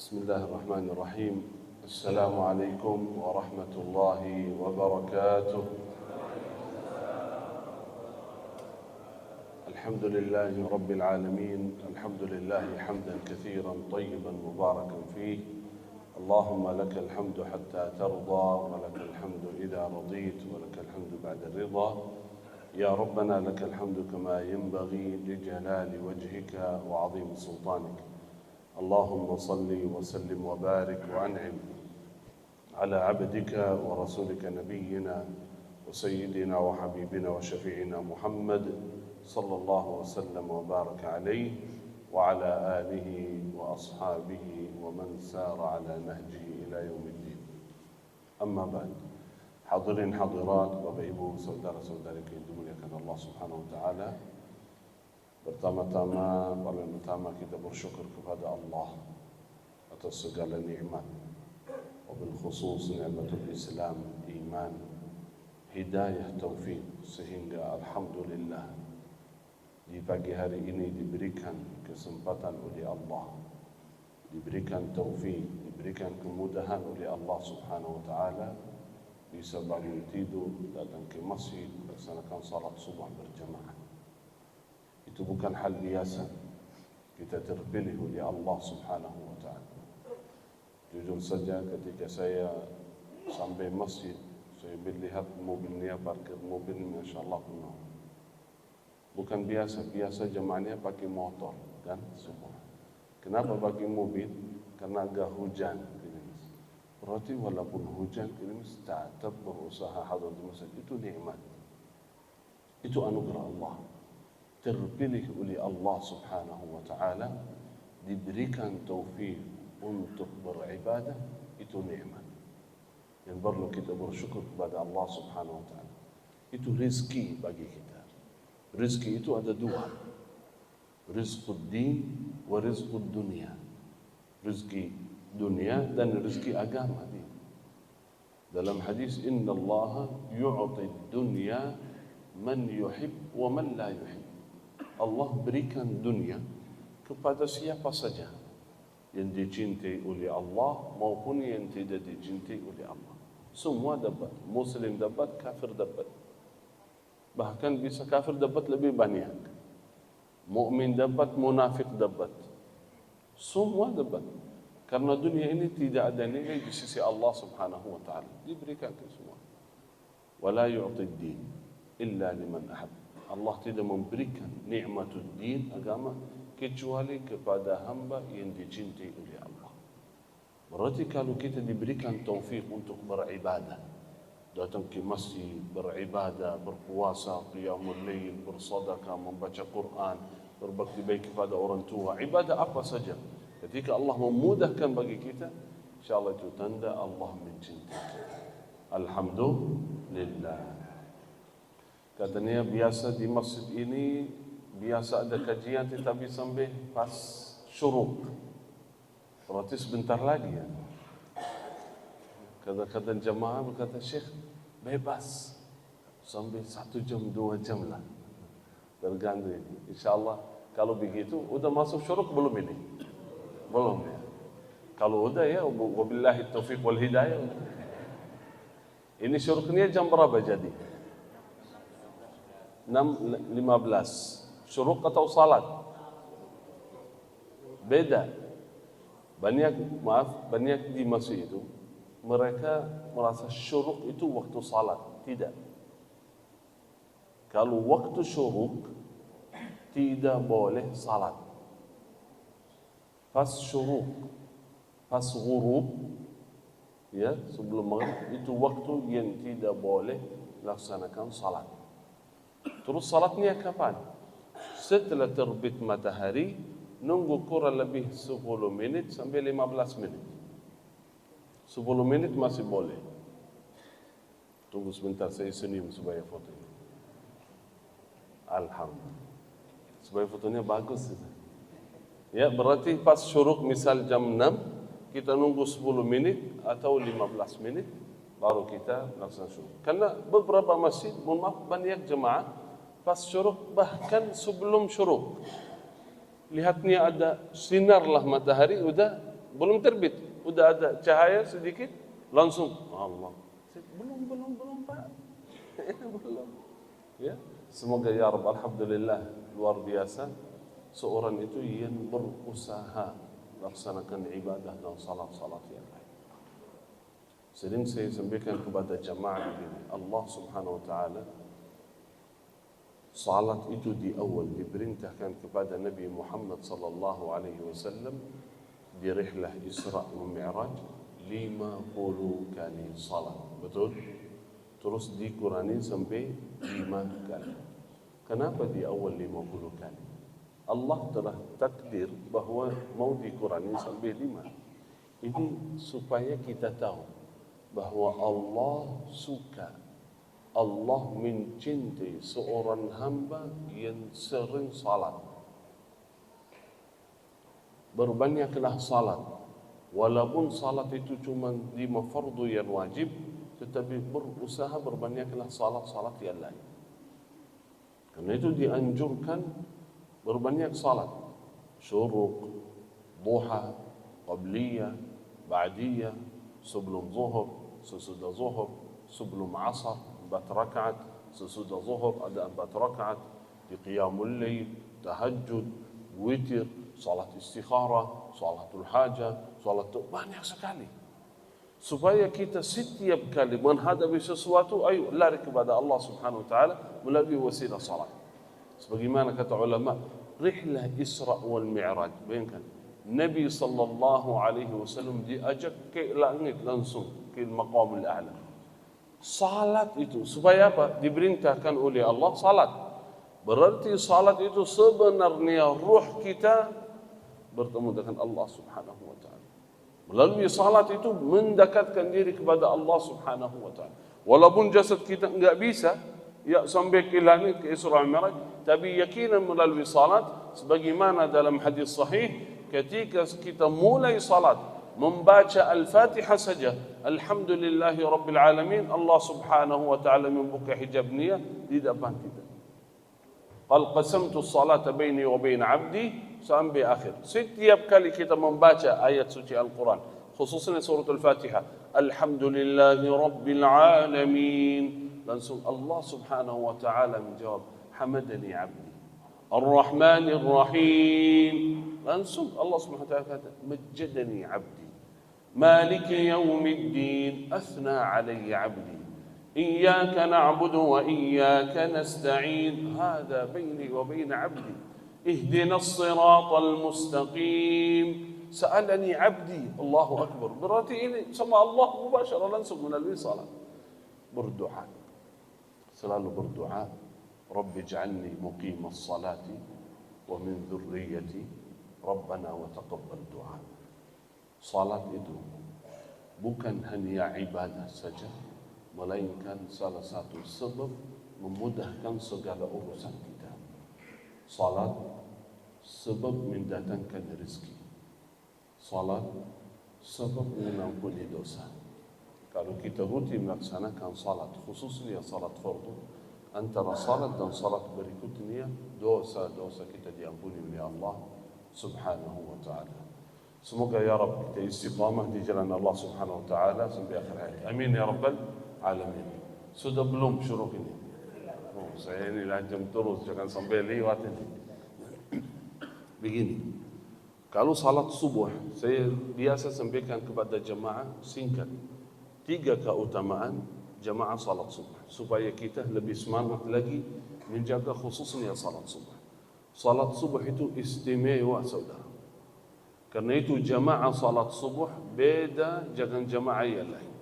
بسم الله الرحمن الرحيم. السلام عليكم ورحمة الله وبركاته. الحمد لله رب العالمين، الحمد لله حمدا كثيرا طيبا مباركا فيه. اللهم لك الحمد حتى ترضى، ولك الحمد إذا رضيت، ولك الحمد بعد الرضا. يا ربنا لك الحمد كما ينبغي لجلال وجهك وعظيم سلطانك. اللهم صل وسلم وبارك وأنعم على عبدك ورسولك نبينا وسيدنا وحبيبنا وشفيعنا محمد صلى الله وسلم وبارك عليه وعلى آله وأصحابه ومن سار على نهجه إلى يوم الدين. أما بعد. Hadirin hadirat, Bapak Ibu, saudara-saudari yang dimuliakan Allah Subhanahu wa taala. Paling pertama kita bersyukur kepada Allah atas segala nikmat. Wabil khusus nikmatul Islam, iman, hidayah, taufik, sehingga alhamdulillah di pagi hari ini diberikan kesempatan oleh Allah, diberikan taufik, diberikan kemudahan oleh Allah Subhanahu wa taala, bisa bangun tidur, datang ke masjid, melaksanakan salat subuh berjamaah. Itu bukan hal biasa. Kita terpilih oleh Allah Subhanahu wa taala. Jujur saja ketika saya sampai masjid, saya melihat mobilnya, parkir mobil, masya-Allah penuh. Bukan biasa jemaahnya pakai motor kan semua. Kenapa pakai mobil? Karena agak hujan. Berarti walaupun hujan, ini tetap berusaha hadir di masjid. Itu nikmat. Itu anugerah Allah. Terpilih oleh Allah Subhanahu wa taala, diberikan taufik untuk beribadah, itu nikmat. Yang perlu kita bersyukur kepada Allah Subhanahu wa taala. Itu rezeki bagi kita. Rezeki itu ada dua. Rizqud din wa rizqud dunia. Rezeki dunia dan rezeki agama. Dalam hadis, inna Allah yu'ti dunya man yuhib wa man la yuhib. Allah berikan dunia kepada siapa saja yang dicintai oleh Allah maupun yang tidak dicintai oleh Allah. Semua dapat, muslim dapat, kafir dapat. Bahkan bisa kafir dapat lebih banyak. Mukmin dapat, munafik dapat. Semua dapat. Karena dunia ini tidak ada nilai di sisi Allah Subhanahu wa taala. Diberikan ke semua. Wala yu'tid din illa liman ahab. Allah tidak memberikan nikmatul din, agama, kecuali kepada hamba yang dicintai oleh Allah. Berarti kalau kita diberikan taufik untuk beribadah, datang ke masjid, beribadah, berpuasa, qiyamul lail, bersedekah, membaca Quran, berbakti baik kepada orang tua, ibadah apa saja. Ketika Allah memudahkan bagi kita, insyaAllah itu tanda Allah mencintai kita. Alhamdulillah. Katanya biasa di masjid ini, biasa ada kajian tetapi sampai pas syuruk. Berarti sebentar lagi ya. Kadang-kadang jamaah berkata, Syekh, bebas. Sampai 1 jam, 2 jam lah. Tergantung. InsyaAllah kalau begitu, udah masuk syuruk belum ini? Belum ya. Kalau udah ya, wabillahi taufiq wal hidayah. Ini syuruknya jam berapa jadi? 6.15. Syuruk atau salat? Beda. Banyak di masjid itu, mereka merasa syuruk itu waktu salat. Tidak. Kalau waktu syuruk, tidak boleh salat. Pas syuruk, pas ghurub, ya, sebelum maghrib, itu waktu yang tidak boleh laksanakan salat. Terus salatnya kapan? Setelah terbit matahari, nunggu kurang lebih 10 menit sampai 15 menit. 10 menit masih boleh. Tunggu sebentar, saya senyum supaya foto ini. Alhamdulillah. Supaya fotonya bagus. Ya, berarti pas syuruk misal jam 6, kita nunggu 10 menit atau 15 menit, baru kita laksanakan syuruk. Karena beberapa masjid, mohon maaf, banyak jemaah, pas syuruk, bahkan sebelum syuruk, lihatnya ada sinarlah matahari, udah belum terbit, udah ada cahaya sedikit, langsung Allah. Belum Pak. Belum. Ya, semoga ya Rabb, alhamdulillah, luar biasa seorang itu yang berusaha melaksanakan ibadah dan salat-salat yang lain. Sering saya sampaikan kepada jamaah begini, Allah Subhanahu wa taala salat itu di awal diperintahkan kepada Nabi Muhammad sallallahu alaihi wasallam di rihlah Isra wa Mi'raj 50 kali salat. Betul? Terus dikurani sampai 5 kali. Kenapa di awal 50 kali? Allah telah takdir bahawa mau dikurani sampai 5. Ini supaya kita tahu bahawa Allah suka, Allah mencintai seorang hamba yang sering salat. Berbanyaklah salat. Walaupun salat itu cuma 5 fardu yang wajib, tetapi berusaha berbanyaklah salat-salat yang lain. Karena itu dianjurkan berbanyak salat. Syuruq, duha, qabliyah, ba'diyah, sebelum zuhur, sesudah zuhur, sebelum asar, 4 rakaat, sesudah zuhur ada 4 rakaat, di qiyamul lail, tahajud, witir, salat istikharah, salatul hajah, banyak sekali. Supaya kita setiap kali menghadapi sesuatu, ayo lari kepada Allah Subhanahu wa taala melalui wasilah salat. Sebagaimana kata ulama, rihlah Isra wal Mi'raj, bayangkan Nabi sallallahu alaihi wasallam diajak ke langit langsung, ke maqamul a'la. Salat itu supaya apa? Diperintahkan oleh Allah salat. Berarti salat itu sebenarnya ruh kita bertemu dengan Allah Subhanahu wa taala. Melalui salat itu mendekatkan diri kepada Allah Subhanahu wa taala. Walaupun jasad kita enggak bisa ya sampai ke langit ke Isra Mi'raj, tapi yakinan melalui salat sebagaimana dalam hadis sahih ketika kita mulai salat membaca Al-Fatihah saja, alhamdulillahi rabbil alamin, Allah Subhanahu wa taala membuka hijab niat di depan kita. Qal qasamtu as-salata baini wa bain 'abdi sampai akhir. Setiap kali kita membaca ayat suci Al-Quran, khususnya surah Al-Fatihah, alhamdulillahi rabbil alamin, langsung Allah Subhanahu wa taala menjawab, hamadani 'abdi ar-rahmanir rahim. Langsung Allah Subhanahu wa taala kata, majjadani 'abdi maliki yaumiddin, athna alayya 'abdi إياك نعبد وإياك نستعين هذا بيني وبين عبدي اهدنا الصراط المستقيم سألني عبدي الله أكبر. Berarti ini sama Allah mubashara langsung melalui salat. Berdoa, selalu berdoa, Rabbi ij'alni muqimas salati wa min dhurriyyati Rabbana wa taqabbal du'a. Salat itu bukan hanya ibadah saja, melainkan salah satu sebab memudahkan segala urusan kita. Salat sebab mendatangkan rezeki. Salat sebab mengampuni dosa. Kalau kita rutin melaksanakan salat, khususnya salat fardu, antara salat dan salat berikutnya, dosa-dosa kita diampuni oleh Allah Subhanahu wa taala. Semoga ya Rabb kita istiqamah di jalan Allah Subhanahu wa taala sampai akhir hayat. Amin ya rabbal alamin. Sudah belum syuruk ini? Oh, saya ini lanjut terus, jangan sampai lewat ini. Begini, kalau salat subuh, saya biasa sampaikan kepada jemaah singkat 3 keutamaan jemaah salat subuh, supaya kita lebih semangat lagi menjaga khususnya salat subuh. Salat subuh itu istimewa saudara. Karena itu jemaah salat subuh beda dengan jemaah yang lain.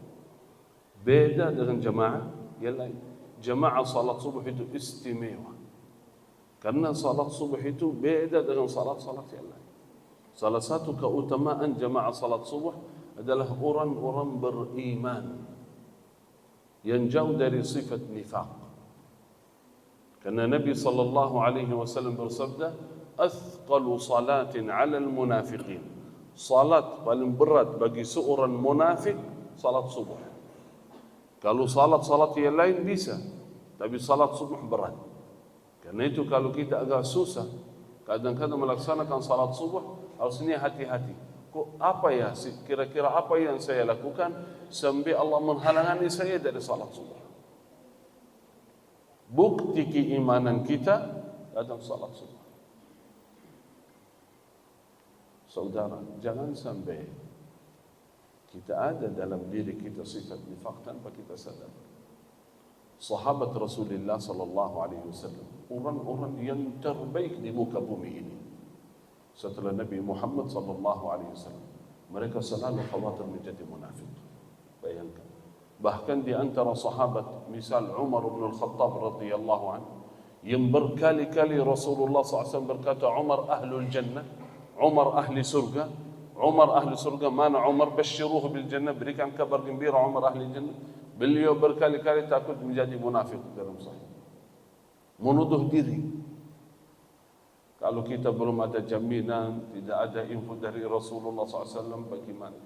Beda dengan jemaah yang lain. Jemaah salat subuh itu istimewa. Karena salat subuh itu beda dengan salat-salat yang lain. Salah satu keutamaan jemaah salat subuh adalah orang-orang beriman yang jauh dari sifat nifaq. Karena Nabi sallallahu alaihi wasallam bersabda, "Athqalu salatin 'alal munafiqin." Salat paling berat bagi seorang munafik salat subuh. Kalau salat-salat yang lain bisa, tapi salat subuh berat. Karena itu kalau kita agak susah kadang-kadang melaksanakan salat subuh, harusnya hati-hati. Apa ya, kira-kira apa yang saya lakukan sampai Allah menghalangi saya dari salat subuh? Bukti keimanan kita datang salat subuh. Saudara, jangan sampai kita ada dalam diri kita sifat nifaq tanpa kita sadar. Sahabat Rasulullah sallallahu alaihi wasallam, orang-orang yang terbaik di muka bumi ini setelah Nabi Muhammad sallallahu alaihi wasallam, mereka selalu khawatir menjadi munafik. Bayangkan. Bahkan di antara sahabat, misal Umar bin Al-Khattab radhiyallahu anhu, yang berkali-kali Rasulullah SAW berkata, Umar ahlul jannah, Umar ahli surga, Umar ahli surga. Mana Umar? Basyiruhu bil jannah, berikan kabar gembira Umar ahli jannah. Beliau berkali-kali takut menjadi munafik dalam sahih, menuduh diri. Kalau kita belum ada jaminan, tidak ada info dari Rasulullah SAW, bagaimana?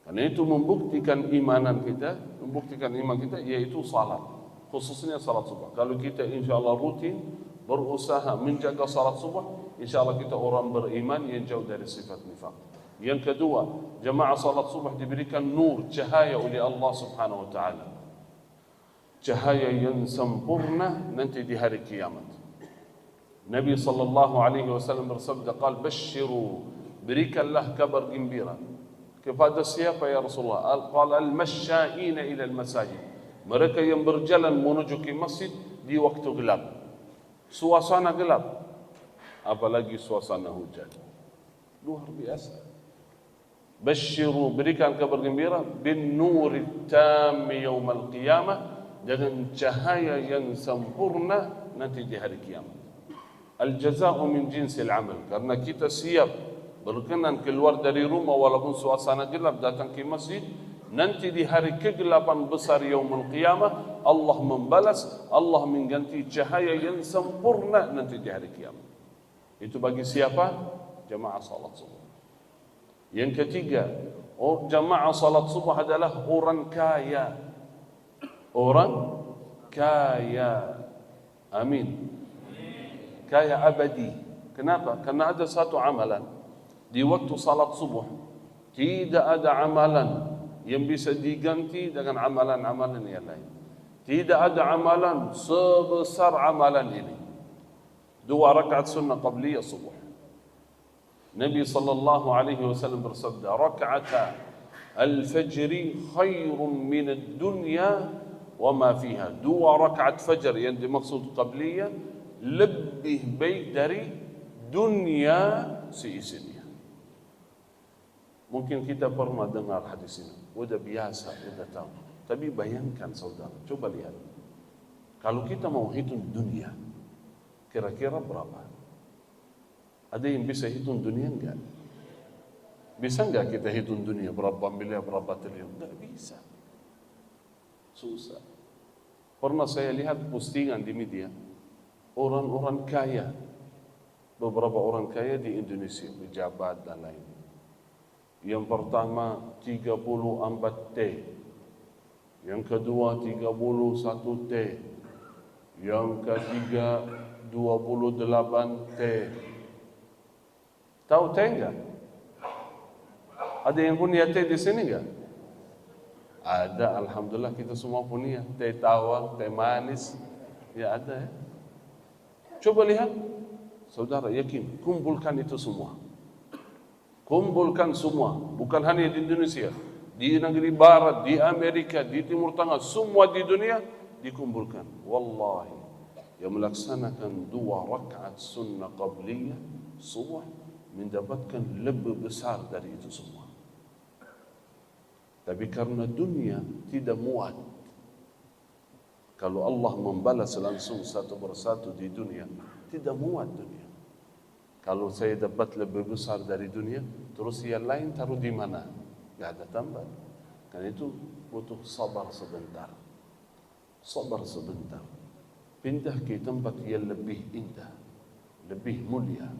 Karena itu membuktikan iman kita, yaitu salat, khususnya salat subuh. Kalau kita insya Allah rutin berusaha menjaga salat subuh, insya Allah kita orang beriman yang jauh dari sifat nifaq. Yang kedua, jamaah salat subuh diberikan nur, cahaya oleh Allah Subhanahu wa taala. Cahaya yang sempurna nanti di hari kiamat. Nabi sallallahu alaihi wasallam bersabda, qal basyiru, berikanlah kabar gembira kepada siapa ya Rasulullah? Qala al-masya'ina ila al-masajid, mereka yang berjalan menuju ke masjid di waktu gelap, suasana gelap, apalagi suasana hujan, luar biasa. Basyiru, berikan kabar gembira, bin nuri tammi yaumal qiyamah, dengan cahaya yang sempurna nanti di hari kiamat. Al-jaza'u min jinsil amal, karena kita siap berkenan keluar dari rumah walaupun suasana gelap datang ke masjid, nanti di hari kegelapan besar yaumul qiyamah Allah membalas, Allah mengganti cahaya yang sempurna nanti di hari kiamat. Itu bagi siapa? Jamaah salat subuh. Yang ketiga, jamaah salat subuh adalah orang kaya. Orang kaya. Amin. Kaya abadi. Kenapa? Karena ada satu amalan di waktu salat subuh, tidak ada amalan yang bisa diganti dengan amalan-amalan yang lain. Tidak ada amalan sebesar amalan ini. 2 rakaat sunnah qabliyah subuh. Nabi sallallahu alaihi wasallam bersabda, raka'ata al-fajri khairun min ad-dunya wa ma fiha. 2 rakaat fajar yang dimaksud qabliyah lebih baik dari dunia seisinya. Mungkin kita pernah dengar hadis ini, udah biasa, udah tahu. Tapi bayangkan saudara, coba lihat. Kalau kita mau hitung dunia, kira-kira berapa? Ada yang bisa hitung dunia enggak? Bisa enggak kita hitung dunia berapa miliar, berapa triliun? Enggak bisa. Susah. Pernah saya lihat postingan di media, orang-orang kaya, beberapa orang kaya di Indonesia, pejabat dan lain. Yang pertama 34 T, yang kedua 31 T, yang ketiga 28 T. Tahu T enggak? Ada yang punya T di sini enggak? Ada, alhamdulillah kita semua punya. Teh tawar, teh manis, ya ada ya. Coba lihat, saudara, yakin, kumpulkan itu semua. Kumpulkan semua, bukan hanya di Indonesia, di negeri barat, di Amerika, di Timur Tengah, semua di dunia dikumpulkan. Wallahi, yang melaksanakan 2 rakaat sunnah qabliyah subuh mendapatkan lebih besar dari itu semua. Tapi karena dunia tidak muat, kalau Allah membalas langsung satu persatu di dunia, tidak muat dunia. Kalau saya dapat lebih besar dari dunia, terus yang lain taruh di mana? Tidak ada tambah. Karena itu butuh sabar sebentar. Sabar sebentar. Pindah ke tempat yang lebih indah, lebih mulia,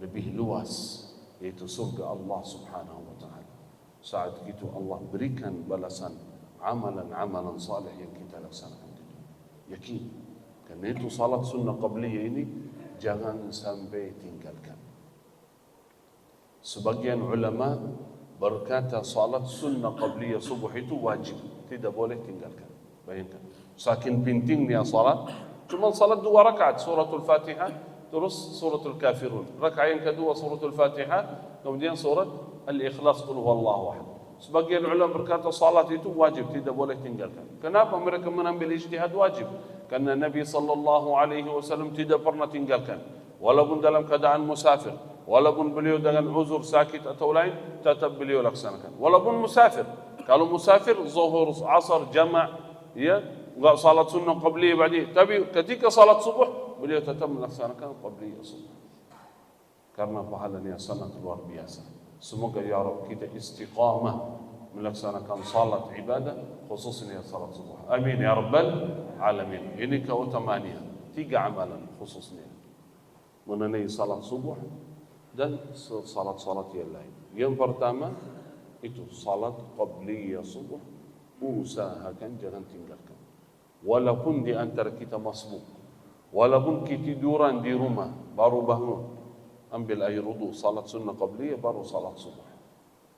lebih luas, yaitu surga Allah Subhanahu wa taala. Saat itu Allah berikan balasan amalan-amalan saleh yang kita laksanakan di dunia. Yakin. Karena itu salat sunnah qabliyah ini jangan sampai tinggalkan. Sebagian ulama berkata salat sunnah qabliyah subuh itu wajib, tidak boleh tinggalkan. Bayangkan, saking pentingnya salat. Cuma salat 2 rakaat, suratul Fatihah, terus suratul Kafirun. Rakaat yang kedua suratul Fatihah, kemudian surat Al-Ikhlas, qul huwallahu ahad. Sebagian ulama berkata salat itu wajib, tidak boleh tinggalkan. Kenapa mereka menambil ijtihad wajib? Karena Nabi sallallahu alaihi wasallam tidak pernah tinggalkan, walaupun dalam keadaan musafir, walaupun beliau dengan uzur sakit atau lain, tetap beliau laksanakan. Walaupun musafir, kalau musafir zuhur, asar, jama', ya, enggak salat sunnah qabliyah ba'diyah, tapi ketika salat subuh beliau tetap melaksanakan qabliyah subuh. Karena pahalanya sangat luar biasa. Semoga ya Rabb kita istiqamah melaksanakan salat ibadah, khususnya salat subuh. Amin ya rabbal alamin. Ini keutamaannya 3 amalan khususnya mengenai salat subuh dan salat-salat yang lain. Yang pertama itu salat qabliyah subuh, usahakan jangan tinggalkan. Walaupun di antara kita masbuk, walaupun kita tiduran di rumah baru bangun, ambil air wudu, salat sunnah qabliyah, baru salat subuh.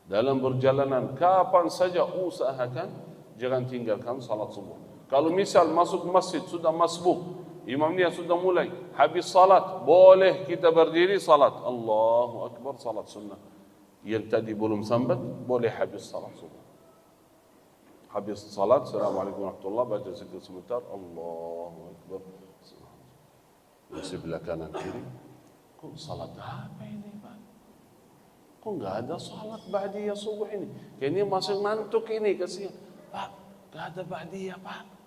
Dalam perjalanan kapan saja usahakan jangan tinggalkan salat subuh. Kalau misal masuk masjid sudah masbuk, imamnya sudah mulai, habis salat, boleh kita berdiri salat. Allahu Akbar, salat sunnah. Yang tadi belum sambat, boleh habis salat subuh. Habis salat, Assalamualaikum warahmatullahi wabarakatuh, baca zikir sebentar, Allahu Akbar. Di sebelah kanan kiri, kok salat apa ini Pak? Kok enggak ada salat ba'diyah subuh ini? Kayaknya masih ngantuk ini, kasihan. Pak, enggak ada ba'diyah Pak.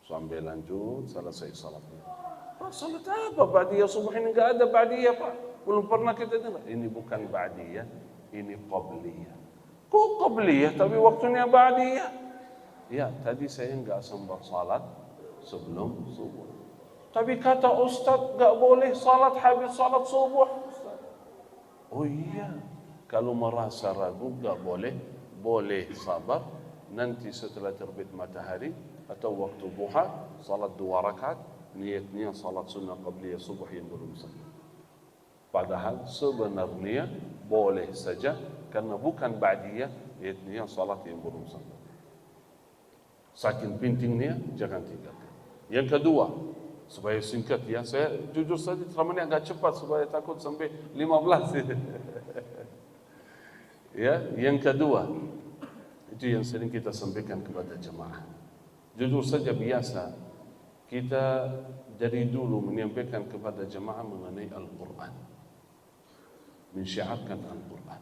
Sambil lanjut, selesai salatnya. Pak, salat apa ba'diyah subuh ini? Enggak ada ba'diyah Pak. Belum pernah kita dengar. Ini bukan ba'diyah, ini qabliyah. Kok qabliyah tapi waktunya ba'diyah? Ya, tadi saya enggak sempat salat sebelum subuh. Tapi kata Ustaz enggak boleh salat habis salat subuh. Oh iya, kalau merasa ragu enggak boleh, boleh sabar. Nanti setelah terbit matahari atau waktu duha, salat 2 rakaat, niatnya salat sunnah qabliyah subuh yang belum sampai. Padahal sebenarnya boleh saja, karena bukan ba'diyah, niatnya salat yang belum sampai. Saking pentingnya, jangan tinggalkan. Yang kedua, supaya singkat ya, saya jujur saja ceramahnya agak cepat supaya takut sampai 15. Ya, yang kedua, itu yang sering kita sampaikan kepada jemaah. Jujur saja biasa kita dari dulu menyampaikan kepada jemaah mengenai Al-Quran, mensyiarkan Al-Quran,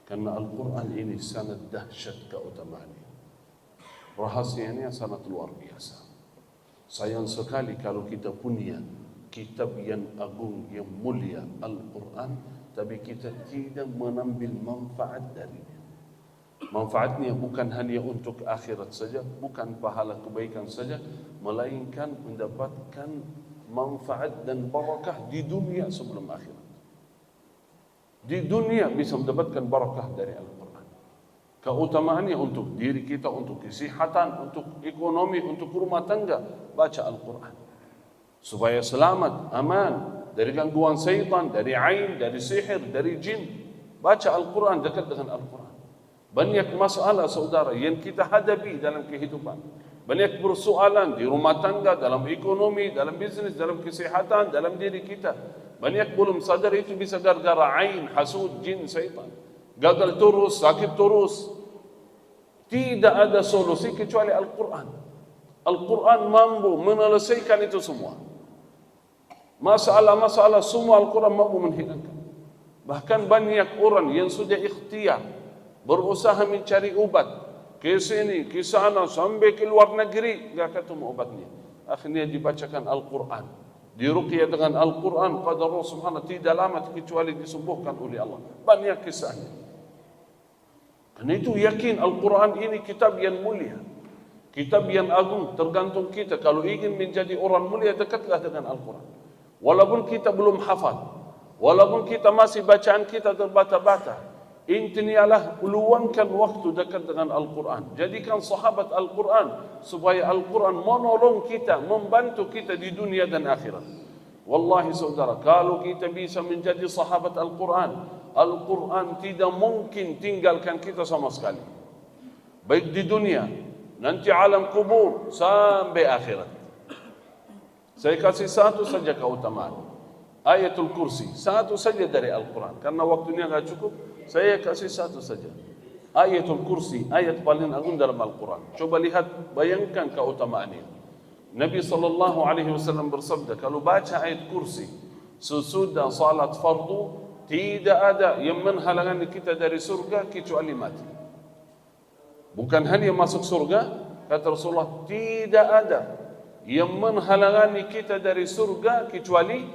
karena Al-Quran ini sangat dahsyat keutamaannya, rahasianya sangat luar biasa. Sayang sekali kalau kita punya kitab yang agung, yang mulia, Al-Quran, tapi kita tidak menambil manfaat darinya. Manfaatnya bukan hanya untuk akhirat saja, bukan pahala kebaikan saja, melainkan mendapatkan manfaat dan barakah di dunia sebelum akhirat. Di dunia bisa mendapatkan barakah dari Al-Quran. Keutamaannya untuk diri kita, untuk kesehatan, untuk ekonomi, untuk rumah tangga. Baca Al-Quran supaya selamat, aman dari gangguan syaitan, dari ain, dari sihir, dari jin. Baca Al-Quran, dekat dengan Al-Quran. Banyak masalah saudara yang kita hadapi dalam kehidupan. Banyak persoalan di rumah tangga, dalam ekonomi, dalam bisnis, dalam kesehatan, dalam diri kita. Banyak belum sadar itu bisa gara-gara ain, hasud, jin, syaitan. Gagal terus, sakit terus. Tidak ada solusi kecuali Al-Quran. Al-Quran mampu menyelesaikan itu semua. Masalah-masalah semua Al-Quran mampu menghilangkan. Bahkan banyak orang yang sudah ikhtiar, berusaha mencari obat, ke sini, ke sana, sampai ke luar negeri, enggak ketemu obatnya. Akhirnya dibacakan Al-Quran, diruqyah dengan Al-Quran, qadar Allah subhanahu tidak lama kecuali disembuhkan oleh Allah. Banyak kisahnya. Karena itu yakin Al-Quran ini kitab yang mulia, kitab yang agung. Tergantung kita, kalau ingin menjadi orang mulia, dekatlah dengan Al-Quran. Walaupun kita belum hafal, walaupun kita masih bacaan kita terbata-bata, intinya lah luangkan waktu dekat dengan Al-Quran. Jadikan sahabat Al-Quran supaya Al-Quran menolong kita, membantu kita di dunia dan akhirat. Wallahi saudara, kalau kita bisa menjadi sahabat Al-Quran, Al-Quran tidak mungkin tinggalkan kita sama sekali. Baik di dunia, nanti alam kubur, sampai akhirat. Saya kasih satu saja keutamaan. Ayatul Kursi, satu saja dari Al-Quran. Karena waktunya nggak cukup, saya kasih satu saja. Ayatul Kursi, ayat paling agung dalam Al-Quran. Coba lihat, bayangkan keutamaan ini. Nabi SAW bersabda, kalau baca ayat kursi sesudah salat fardu, tidak ada yang menghalangi kita dari surga kecuali mati. Bukan hanya masuk surga, kata Rasulullah, tidak ada yang menghalangi kita dari surga kecuali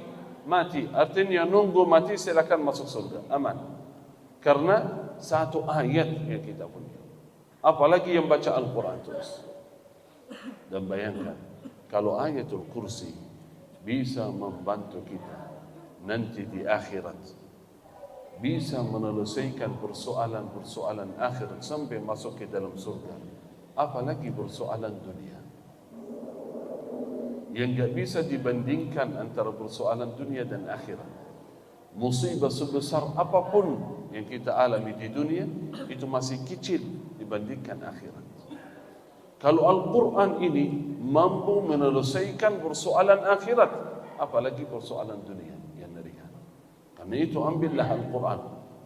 mati. Artinya nunggu mati silakan masuk surga, aman. Karena satu ayat yang kita punya. Apalagi yang baca Al-Quran terus. Dan bayangkan, kalau ayatul kursi bisa membantu kita nanti di akhirat, bisa menyelesaikan persoalan-persoalan akhirat sampai masuk ke dalam surga, apalagi persoalan dunia yang gak bisa dibandingkan antara persoalan dunia dan akhirat. Musibah sebesar apapun yang kita alami di dunia itu masih kecil dibandingkan akhirat. Kalau Al-Quran ini mampu menyelesaikan persoalan akhirat, apalagi persoalan dunia yang ringan. Karena itu ambillah Al-Quran,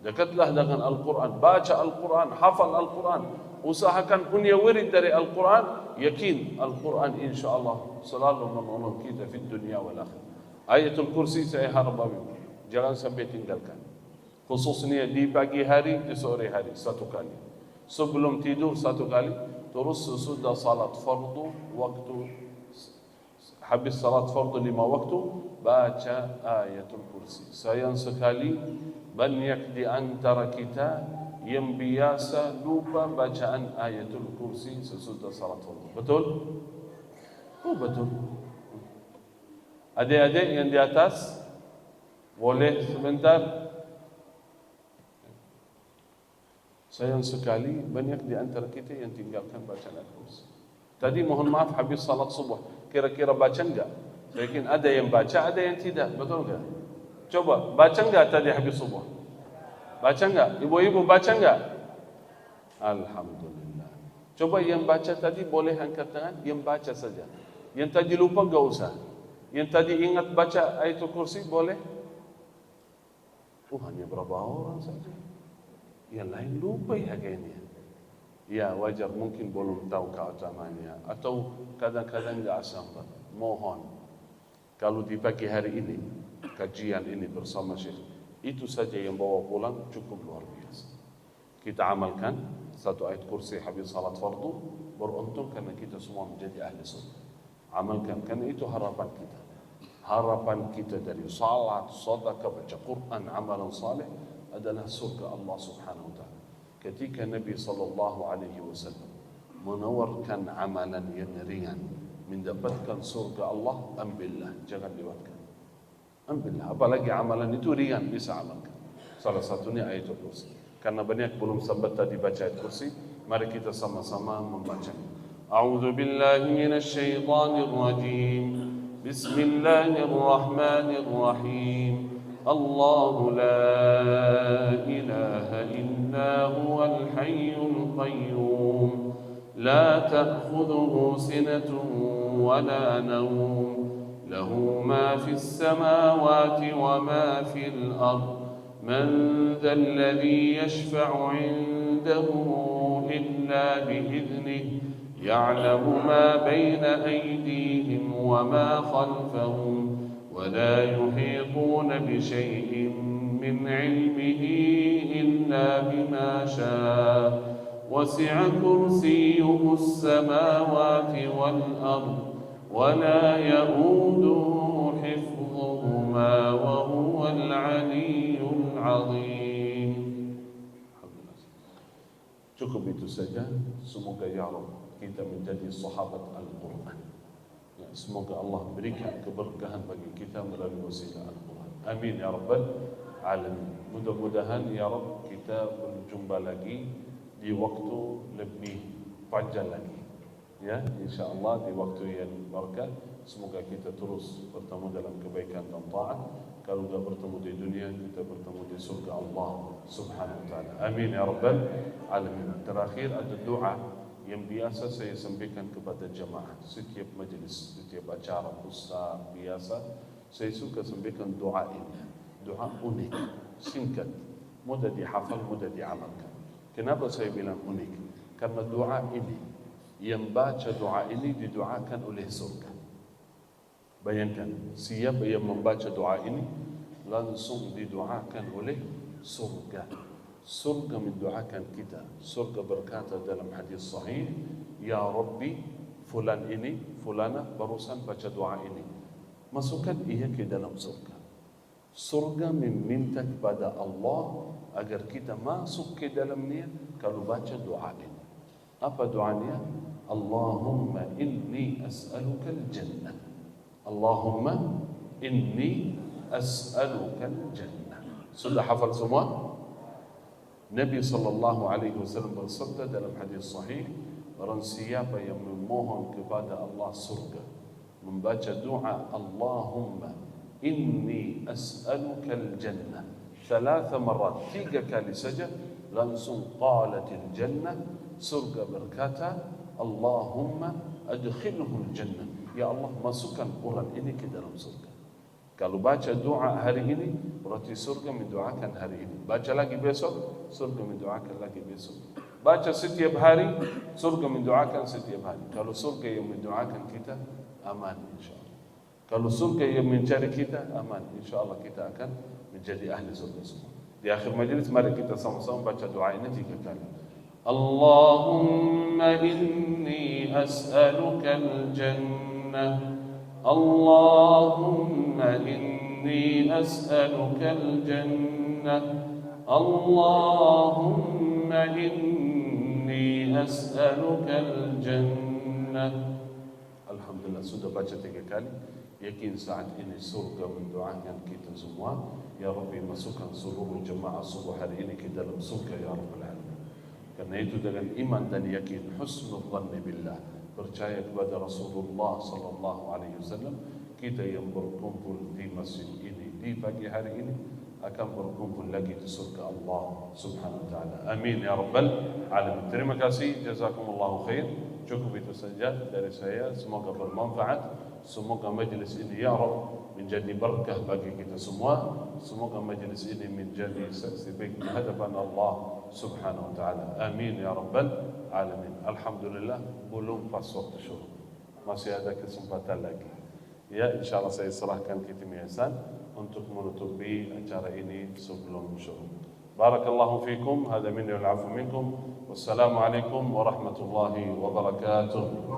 dekatlah dengan Al-Quran, baca Al-Quran, hafal Al-Quran, usahakan punya wirid dari Al-Quran. Yakin Al-Quran insyaAllah selalu menolong kita di dunia wal akhirah. Ayatul Kursi saya harap jangan sampai tinggalkan, khususnya di pagi hari, di sore hari satu kali, sebelum tidur satu kali, terus sesudah salat fardu, waktu habis salat fardu 5 waktu, baca ayatul kursi. Sayang sekali banyak di antara kita yang biasa lupa bacaan ayatul kursi sesudah salat fardu. Betul? Oh betul. Adik-adik yang di atas, boleh sebentar? Sayang sekali banyak di antara kita yang tinggalkan bacaan Al-Kursi. Tadi mohon maaf habis salat subuh, kira-kira baca enggak? Saya yakin ada yang baca, ada yang tidak, betul enggak? Coba, baca enggak tadi habis subuh? Baca enggak? Ibu-ibu baca enggak? Alhamdulillah. Coba yang baca tadi boleh angkat tangan, yang baca saja. Yang tadi lupa enggak usah. Yang tadi ingat baca ayatul kursi boleh? Hanya berapa orang saja. Yang lain lupa ya kayaknya. Ya wajar, mungkin belum tahu keutamaannya, atau kadang-kadang nggak sempat. Mohon kalau di pagi hari ini kajian ini bersama Syekh, itu saja yang bawa pulang cukup luar biasa. Kita amalkan satu ayat kursi habis salat fardu, beruntung karena kita semua menjadi ahli surga. Amalkan, karena itu harapan kita. Harapan kita dari salat, sedekah, baca Quran, amalan saleh adalah surga Allah Subhanahu wa taala. Ketika Nabi sallallahu alaihi wasallam menawarkan amalan yang ringan mendapatkan surga Allah, ambillah, jangan lewatkan. Ambillah, apalagi amalan itu ringan bisa amalkan. Salah satunya ayatul kursi. Karena banyak belum sempat tadi baca ayat kursi, mari kita sama-sama membaca. A'udzu billahi minasy syaithanir rajim. Bismillahirrahmanirrahim. الله لا إله إلا هو الحي القيوم لا تأخذه سنة ولا نوم له ما في السماوات وما في الأرض من ذا الذي يشفع عنده إلا بإذنه يعلم ما بين أيديهم وما خلفهم ولا يحيطون بشيء من علمه إلا بما شاء وسع كرسيه السماوات والأرض ولا يؤوده حفظهما وهو العلي العظيم. Cukup itu saja. Semoga ya Rabb kita menjadi sahabat Al-Quran. Semoga Allah berikan keberkahan bagi kita melalui wasilah Al-Quran. Amin ya Rabbal Alamin. Mudah-mudahan ya Rabb kita berjumpa lagi di waktu lebih panjang lagi. Ya, insya Allah di waktu yang berkah. Semoga kita terus bertemu dalam kebaikan dan taat. Kalau tidak bertemu di dunia, kita bertemu di surga Allah Subhanahu wa taala. Amin ya rabbal alamin. Terakhir ada doa yang biasa saya sampaikan kepada jemaah setiap majlis, setiap acara ustaz biasa saya suka sampaikan doa ini. Doa unik, singkat, mudah dihafal, mudah diamalkan. Kenapa saya bilang unik? Karena doa ini yang baca doa ini didoakan oleh surga. Bayangkan, siapa yang membaca doa ini langsung didoakan oleh surga. Surga mendoakan kita. Surga berkata dalam hadis sahih, Ya Rabbi, fulan ini, fulana barusan baca doa ini, masukkan ia ke dalam surga. Surga meminta kepada Allah agar kita masuk ke dalamnya kalau baca doa ini. Apa doanya? Allahumma inni as'aluka al-jannah. Allahumma inni as'aluka al-jannah. Sudah hafal semua? Nabi SAW bersabda dalam hadis sahih, barang siapa yang memohon kepada Allah surga, membaca doa Allahumma inni as'aluka al-jannah 3 marat, 3 kali saja, langsung qalatil jannah, surga berkata Allahumma adkhilhu al-jannah, ya Allah masukkan orang ini ke dalam surga. Kalau baca doa hari ini, berarti surga mendoakan hari ini. Baca lagi besok, surga mendoakan lagi besok. Baca setiap hari, surga mendoakan setiap hari. Kalau surga yang mendoakan kita, aman insyaAllah. Kalau surga yang mencari kita, aman. InsyaAllah kita akan menjadi ahli surga semua. Di akhir majlis, mari kita sama-sama baca doa ini 3 kali. Allahumma inni as'aluka al-jannah. Allahumma inni as'aluka al-jannah. Allahumma inni as'aluka al-jannah. Alhamdulillah, sudah baca 3 kali. Yakin saat ini surga mendoakan kita semua. Ya Rabbi, masukkan seluruh jemaah subuh hari ini ke dalam surga ya Rabbal Alamin. Karena itu dengan iman dan yakin, husnul dhanni billah, percaya kepada Rasulullah sallallahu alaihi wasallam, kita yang berkumpul di masjid ini di pagi hari ini akan berkumpul lagi di surga Allah Subhanahu wa taala. Amin ya rabbal alamin. Terima kasih, jazakumullahu khair. Cukup itu saja dari saya. Semoga bermanfaat. Semoga majlis ini ya Rabb menjadi berkah bagi kita semua. Semoga majlis ini menjadi saksi baik di hadapan Allah Subhanahu wa taala. Amin ya rabbal alamin. Alhamdulillah, belum pas waktu syuruk. Masih ada kesempatan lagi. Ya, insyaallah saya serahkan ke tim yayasan untuk menutupi acara ini sebelum syuruk. Barakallahu fikum. Hada minni wal afu minkum. Wassalamu alaikum warahmatullahi wabarakatuh.